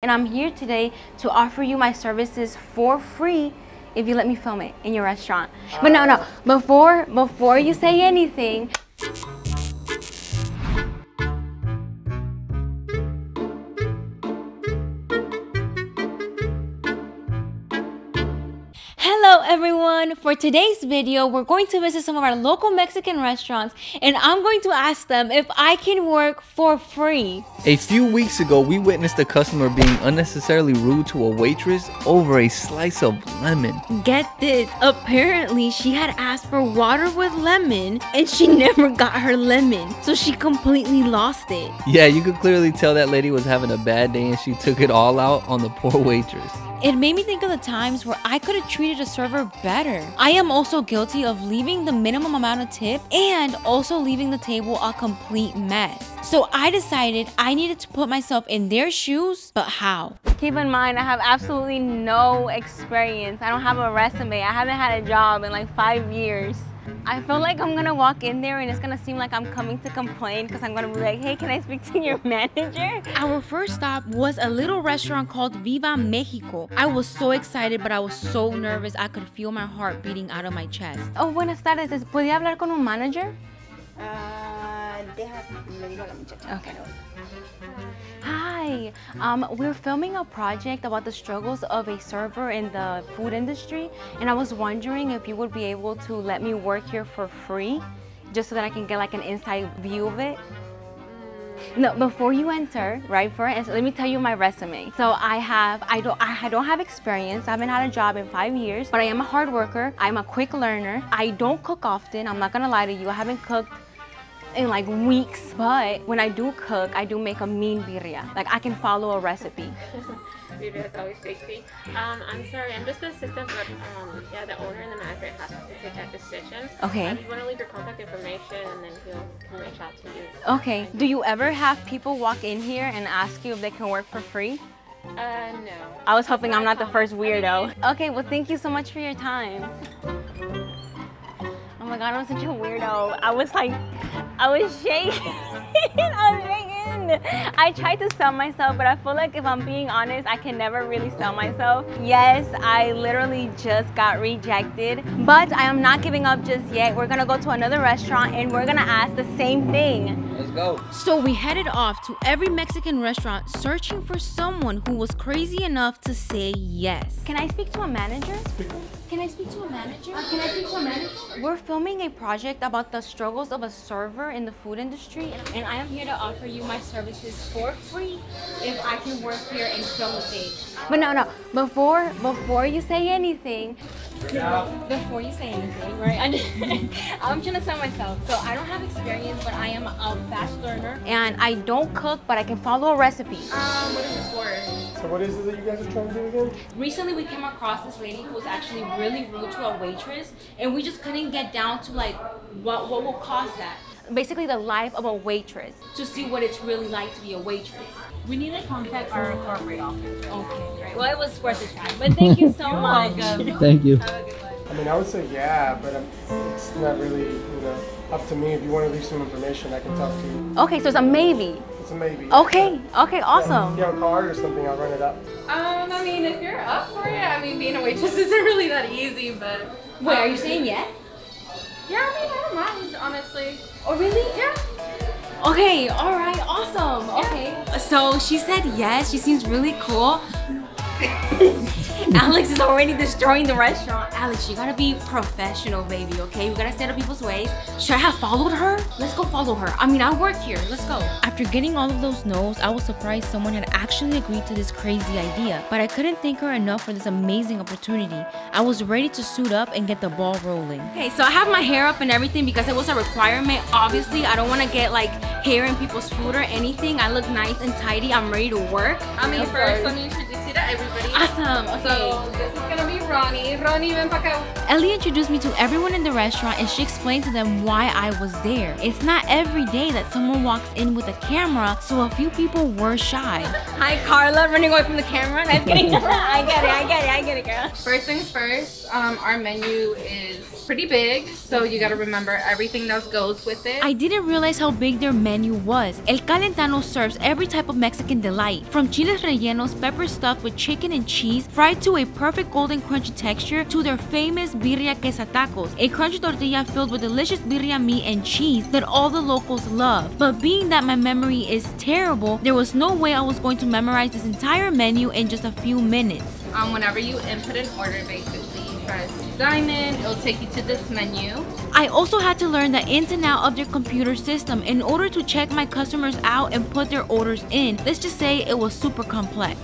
And I'm here today to offer you my services for free if you let me film it in your restaurant. But no, before you say anything, hello everyone! For today's video, we're going to visit some of our local Mexican restaurants and I'm going to ask them if I can work for free. A few weeks ago, we witnessed a customer being unnecessarily rude to a waitress over a slice of lemon. Get this, apparently she had asked for water with lemon and she never got her lemon, so she completely lost it. Yeah, you could clearly tell that lady was having a bad day and she took it all out on the poor waitress. It made me think of the times where I could have treated a server better. I am also guilty of leaving the minimum amount of tip and also leaving the table a complete mess. So I decided I needed to put myself in their shoes, but how? Keep in mind, I have absolutely no experience. I don't have a resume. I haven't had a job in like 5 years. I feel like I'm gonna walk in there and it's gonna seem like I'm coming to complain because I'm gonna be like, hey, can I speak to your manager? Our first stop was a little restaurant called Viva Mexico. I was so excited, but I was so nervous I could feel my heart beating out of my chest. Oh, buenas tardes. ¿Podría hablar con un manager? Le digo a la muchacha. Okay. Hi, we're filming a project about the struggles of a server in the food industry, and I was wondering if you would be able to let me work here for free, just so that I can get like an inside view of it. No, before you enter, right, let me tell you my resume. So I don't have experience. I haven't had a job in 5 years, but I am a hard worker. I'm a quick learner. I don't cook often. I'm not gonna lie to you. I haven't cooked in like weeks, but when I do cook, I do make a mean birria. Like I can follow a recipe. Birria is always tasty. I'm sorry, I'm just the assistant, but yeah, the owner and the manager has to take that decision. Okay. If you want to leave your contact information, and then he'll can reach out to you. Okay. Do you ever have people walk in here and ask you if they can work for free? No. I was hoping I'm not the first weirdo. Okay, well thank you so much for your time. Oh my god, I'm such a weirdo. I was shaking. I was shaking. I tried to sell myself, but I feel like if I'm being honest, I can never really sell myself. Yes, I literally just got rejected, but I am not giving up just yet. We're gonna go to another restaurant and we're gonna ask the same thing. Let's go. So we headed off to every Mexican restaurant searching for someone who was crazy enough to say yes. Can I speak to a manager? Can I speak to a manager? Can I speak to a manager? We're filming a project about the struggles of a server in the food industry, and I am here to offer you my services for free if I can work here and film the page. But no, before you say anything, right? I'm trying to sell myself. So I don't have experience, but I am a fast learner, and I don't cook, but I can follow a recipe. What is this for? So what is it that you guys are trying to do again? Recently, we came across this lady who was actually really rude to a waitress, and we just couldn't get down to like what will cause that. Basically, the life of a waitress, to see what it's really like to be a waitress. We need to contact our corporate office. Okay, right. Well, it was worth a try, but thank you so much. Thank you. Have a good one. I mean, I would say yeah, but it's not really, up to me. If you want to leave some information, I can talk to you. Okay, so it's a maybe. It's a maybe. Okay, awesome. If you have a card or something, I'll run it up. I mean, if you're up for it, I mean, being a waitress isn't really that easy, but... Wait, are you saying yes? Yeah, I mean, I don't mind, honestly. Oh, really? Yeah. Okay, all right, awesome. Okay. So she said yes, she seems really cool. Alex is already destroying the restaurant. Alex, you gotta be professional, baby, okay? We gotta stand up people's ways. Should I have followed her? Let's go follow her. I mean, I work here. Let's go. After getting all of those no's, I was surprised someone had actually agreed to this crazy idea. But I couldn't thank her enough for this amazing opportunity. I was ready to suit up and get the ball rolling. Okay, so I have my hair up and everything because it was a requirement. Obviously, I don't want to get like hair in people's food or anything. I look nice and tidy. I'm ready to work. I mean, first, let me introduce you to everyone. everybody. Awesome. Okay. So this is gonna be Ronnie. Ronnie, ven pa' acá. Ellie introduced me to everyone in the restaurant and she explained to them why I was there. It's not every day that someone walks in with a camera, so a few people were shy. Hi, Carla, running away from the camera. I'm kidding. I get it, girl. First things first, our menu is pretty big, so you gotta remember everything that goes with it. I didn't realize how big their menu was. El Calentano serves every type of Mexican delight, from chiles rellenos, pepper stuffed with chicken and cheese, fried to a perfect golden crunchy texture, to their famous birria quesatacos, a crunchy tortilla filled with delicious birria meat and cheese that all the locals love. But being that my memory is terrible, there was no way I was going to memorize this entire menu in just a few minutes. Whenever you input an order, basically, you press diamond, it'll take you to this menu. I also had to learn the ins and out of their computer system in order to check my customers out and put their orders in. Let's just say it was super complex.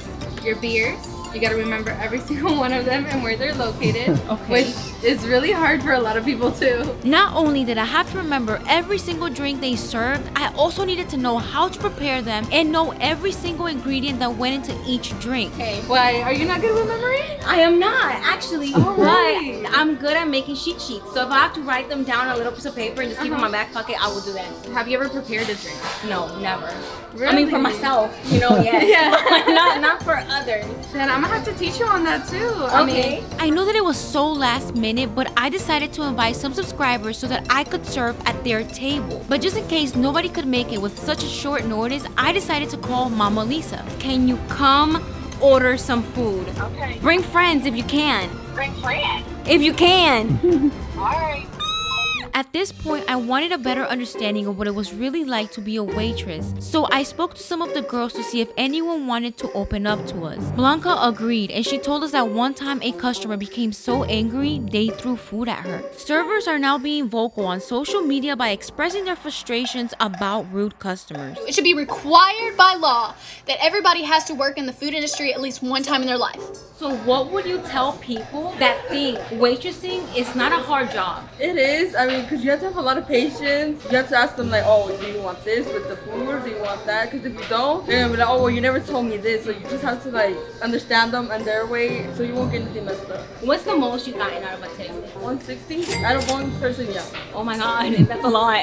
Your beers, you gotta remember every single one of them and where they're located, which is really hard for a lot of people too. Not only did I have to remember every single drink they served, I also needed to know how to prepare them and know every single ingredient that went into each drink. Okay. Why, are you not good with memory? I am not, actually, really? but I'm good at making cheat sheets. So if I have to write them down on a little piece of paper and just keep it in my back pocket, I will do that. Have you ever prepared a drink? No, never. Really? I mean, for myself, you know, yes. Yeah. not for others. Then I'm gonna have to teach you on that too. Okay. I know that it was so last minute, but I decided to invite some subscribers so that I could serve at their table. But just in case nobody could make it with such a short notice, I decided to call Mama Lisa. Can you come order some food? Okay. Bring friends if you can. Bring friends. If you can. All right. At this point, I wanted a better understanding of what it was really like to be a waitress, so I spoke to some of the girls to see if anyone wanted to open up to us. Blanca agreed, and she told us that one time a customer became so angry, they threw food at her. Servers are now being vocal on social media by expressing their frustrations about rude customers. It should be required by law that everybody has to work in the food industry at least one time in their life. So what would you tell people that think waitressing is not a hard job? It is. I mean, because you have to have a lot of patience. You have to ask them like, oh, do you want this with the food or do you want that? Because if you don't, they're gonna be like, oh, well, you never told me this. So you just have to like understand them and their way so you won't get anything messed up. What's the most you've gotten out of a tip? 160 out of one person, yeah. Oh my god, that's a lot.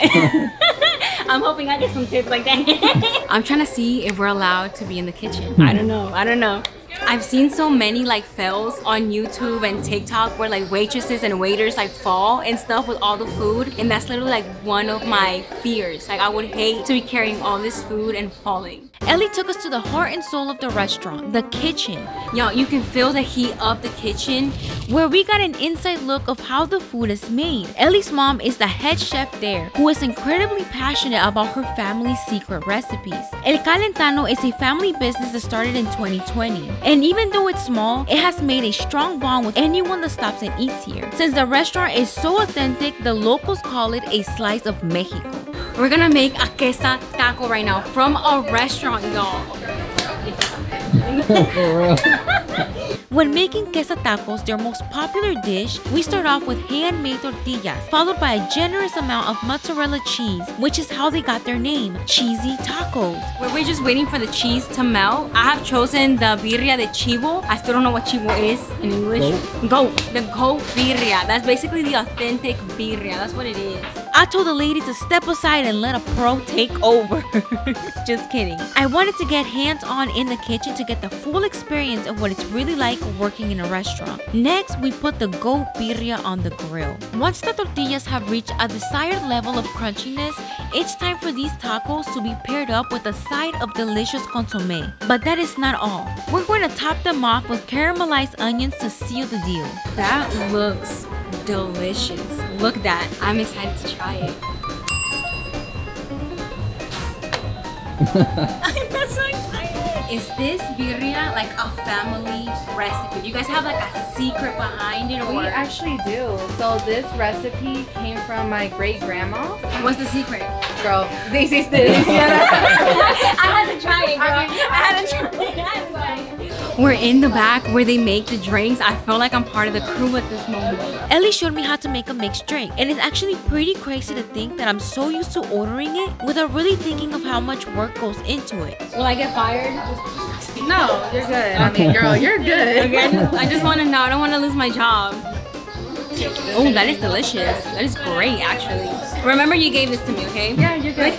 I'm hoping I get some tips like that. I'm trying to see if we're allowed to be in the kitchen. I don't know. I've seen so many like fails on YouTube and TikTok where like waitresses and waiters like fall and stuff with all the food, and that's literally like one of my fears. Like I would hate to be carrying all this food and falling. Ellie took us to the heart and soul of the restaurant, the kitchen. Yo, you can feel the heat of the kitchen, where we got an inside look of how the food is made. Ellie's mom is the head chef there, who is incredibly passionate about her family's secret recipes. El Calentano is a family business that started in 2020. And even though it's small, it has made a strong bond with anyone that stops and eats here. Since the restaurant is so authentic, the locals call it a slice of Mexico. We're gonna make a queso taco right now from a restaurant, y'all. When making queso tacos, their most popular dish, we start off with handmade tortillas, followed by a generous amount of mozzarella cheese, which is how they got their name, cheesy tacos. Where we're just waiting for the cheese to melt, I have chosen the birria de chivo. I still don't know what chivo is in English. Goat. The goat birria. That's basically the authentic birria. That's what it is. I told the lady to step aside and let a pro take over. Just kidding. I wanted to get hands-on in the kitchen to get the full experience of what it's really like working in a restaurant. Next, we put the goat birria on the grill. Once the tortillas have reached a desired level of crunchiness, it's time for these tacos to be paired up with a side of delicious consomme. But that is not all. We're going to top them off with caramelized onions to seal the deal. That looks delicious. Look at that. I'm excited to try it. I'm so excited. Is this birria like a family recipe? Do you guys have like a secret behind it? Or? We actually do. So this recipe came from my great grandma. What's the secret? Girl, this is this. I had to try it, girl. I had to try it. We're in the back where they make the drinks. I feel like I'm part of the crew at this moment. Ellie showed me how to make a mixed drink, and it's actually pretty crazy to think that I'm so used to ordering it without really thinking of how much work goes into it. Will I get fired? No, you're good. I mean, girl, you're good. Okay, I just want to know. I don't want to lose my job. Oh, that is delicious. That is great, actually. Remember, you gave this to me, okay? Yeah, you're good.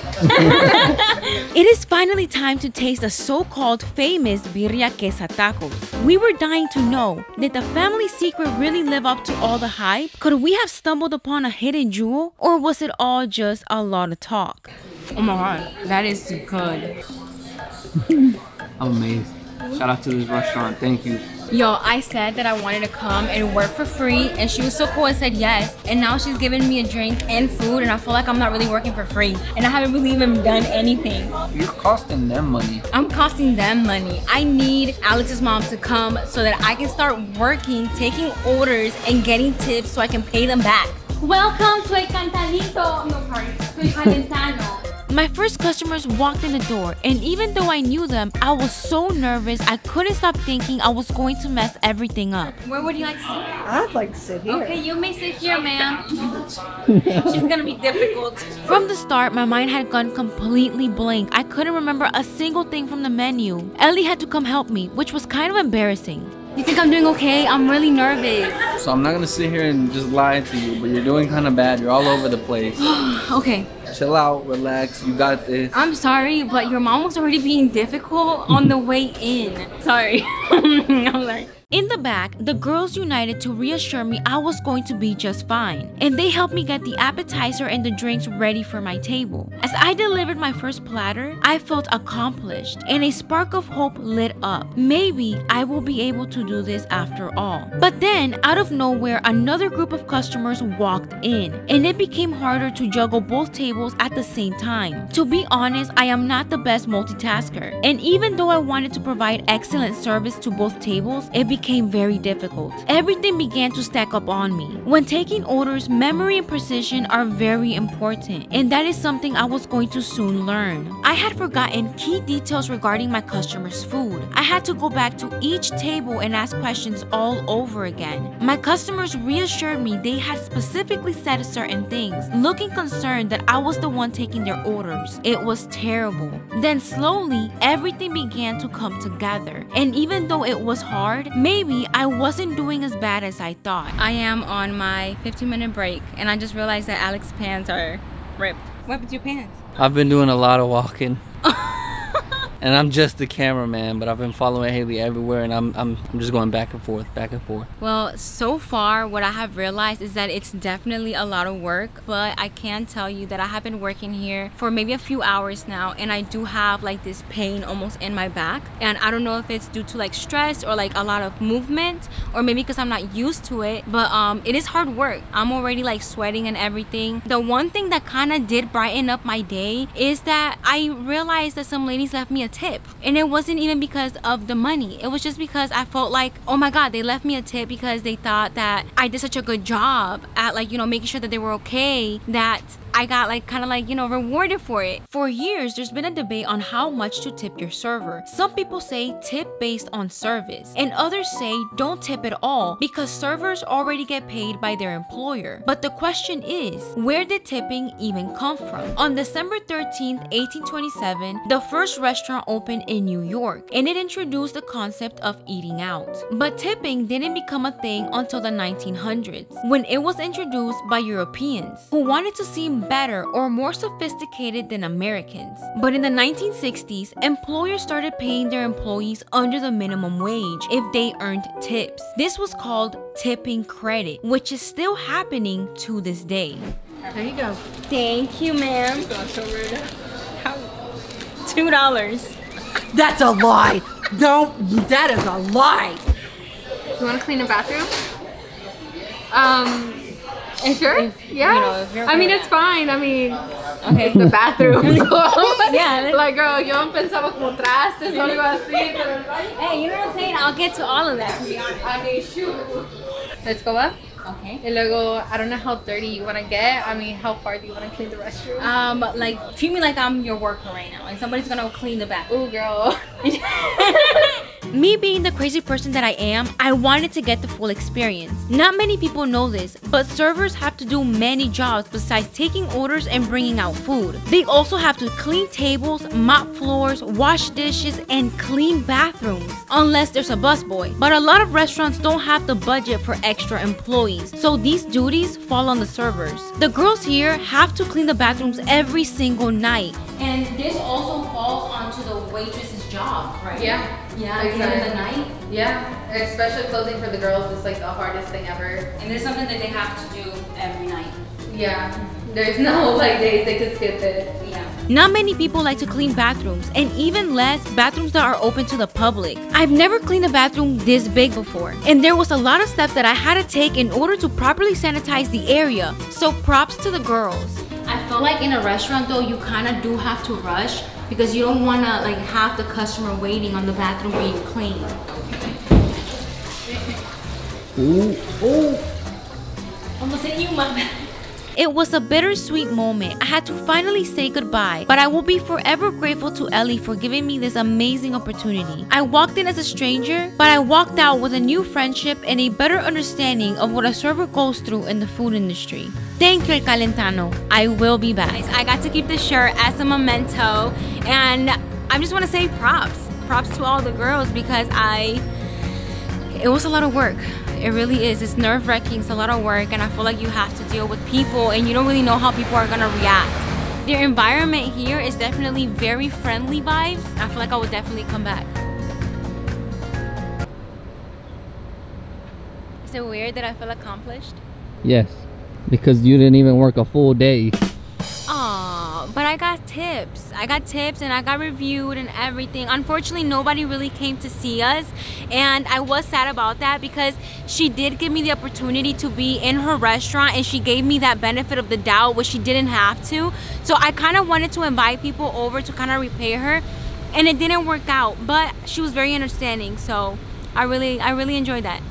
It is finally time to taste the so-called famous birria queso tacos. We were dying to know, did the family secret really live up to all the hype? Could we have stumbled upon a hidden jewel? Or was it all just a lot of talk? Oh my god, that is good. I'm amazed. Shout out to this restaurant. Thank you. Yo, I said that I wanted to come and work for free, and she was so cool and said yes. And now she's giving me a drink and food, and I feel like I'm not really working for free. And I haven't really even done anything. You're costing them money. I'm costing them money. I need Alex's mom to come so that I can start working, taking orders, and getting tips so I can pay them back. Welcome to a Cantanito. No, sorry, to a Calentano. My first customers walked in the door, and even though I knew them, I was so nervous I couldn't stop thinking I was going to mess everything up. Where would you like to sit? I'd like to sit here. Okay, you may sit here, ma'am. She's gonna be difficult. From the start, my mind had gone completely blank. I couldn't remember a single thing from the menu. Ellie had to come help me, which was kind of embarrassing. You think I'm doing okay? I'm really nervous. So I'm not gonna sit here and just lie to you, but you're doing kind of bad. You're all over the place. Okay. Chill out, relax. You got this. I'm sorry, but your mom was already being difficult on the way in. Sorry. I'm like... In the back, the girls united to reassure me I was going to be just fine, and they helped me get the appetizer and the drinks ready for my table. As I delivered my first platter, I felt accomplished, and a spark of hope lit up. Maybe I will be able to do this after all. But then, out of nowhere, another group of customers walked in, and it became harder to juggle both tables at the same time. To be honest, I am not the best multitasker, and even though I wanted to provide excellent service to both tables, it became very difficult. Everything began to stack up on me. When taking orders, memory and precision are very important, and that is something I was going to soon learn. I had forgotten key details regarding my customers' food. I had to go back to each table and ask questions all over again. My customers reassured me they had specifically said certain things, looking concerned that I was the one taking their orders. It was terrible. Then slowly, everything began to come together, and even though it was hard, maybe I wasn't doing as bad as I thought. I am on my 15-minute break, and I just realized that Alex's pants are ripped. What happened to your pants? I've been doing a lot of walking. And I'm just the cameraman, but I've been following Haley everywhere, and I'm just going back and forth, back and forth. Well, so far, what I have realized is that it's definitely a lot of work, but I can tell you that I have been working here for maybe a few hours now, and I do have like this pain almost in my back, and I don't know if it's due to like stress or like a lot of movement, or maybe because I'm not used to it, but it is hard work. I'm already like sweating and everything. The one thing that kind of did brighten up my day is that I realized that some ladies left me a tip, and it wasn't even because of the money. It was just because I felt like, oh my god, they left me a tip because they thought that I did such a good job at like, you know, making sure that they were okay, that I got like kind of like, you know, rewarded for it. For years, there's been a debate on how much to tip your server. Some people say tip based on service, and others say don't tip at all because servers already get paid by their employer. But the question is, where did tipping even come from? On December 13th, 1827, the first restaurant opened in New York, and it introduced the concept of eating out. But tipping didn't become a thing until the 1900s, when it was introduced by Europeans who wanted to seem better or more sophisticated than Americans. But in the 1960s, employers started paying their employees under the minimum wage if they earned tips. This was called tipping credit, which is still happening to this day. There you go. Thank you, ma'am. $2. That's a lie. No, that is a lie. You want to clean a bathroom? Sure. Yeah. You know, if you're I mean, okay. it's fine. I mean, Okay. it's the bathroom. So. Yeah. Like, girl, yo pensaba como trastes o algo así, pero el baño. Hey, you know what I'm saying? I'll get to all of that. I mean, shoot. Let's go up. Okay. And luego, I don't know how dirty you want to get. I mean, how far do you want to clean the restroom? Like, treat me like I'm your worker right now, and somebody's gonna clean the bathroom. Ooh, girl. Me being the crazy person that I am, I wanted to get the full experience. Not many people know this, but servers have to do many jobs besides taking orders and bringing out food. They also have to clean tables, mop floors, wash dishes, and clean bathrooms, unless there's a busboy. But a lot of restaurants don't have the budget for extra employees, so these duties fall on the servers. The girls here have to clean the bathrooms every single night. And this also falls onto the waitress's job, right? Yeah. Yeah, at the end of the night. Yeah, especially closing for the girls is like the hardest thing ever. And it's something that they have to do every night. Yeah, there's no like days they could skip it. Yeah. Not many people like to clean bathrooms, and even less bathrooms that are open to the public. I've never cleaned a bathroom this big before, and there was a lot of steps that I had to take in order to properly sanitize the area, so props to the girls. I feel like in a restaurant though, you kind of do have to rush because you don't want to like have the customer waiting on the bathroom being clean. Ooh. Almost hit you, my bad. It was a bittersweet moment. I had to finally say goodbye, but I will be forever grateful to Ellie for giving me this amazing opportunity. I walked in as a stranger, but I walked out with a new friendship and a better understanding of what a server goes through in the food industry. Thank you, Calentano. I will be back. I got to keep this shirt as a memento, and I just want to say props to all the girls because it was a lot of work. It really is. It's nerve-wracking. It's a lot of work, and I feel like you have to deal with people, and you don't really know how people are gonna react. Their environment here is definitely very friendly vibes. I feel like I would definitely come back. Is it weird that I feel accomplished? Yes, because you didn't even work a full day. Aw, but I got tips. And I got reviewed and everything. Unfortunately, nobody really came to see us, and I was sad about that because she did give me the opportunity to be in her restaurant, and she gave me that benefit of the doubt, which she didn't have to. So I kind of wanted to invite people over to kind of repay her, and it didn't work out, but she was very understanding, so I really enjoyed that.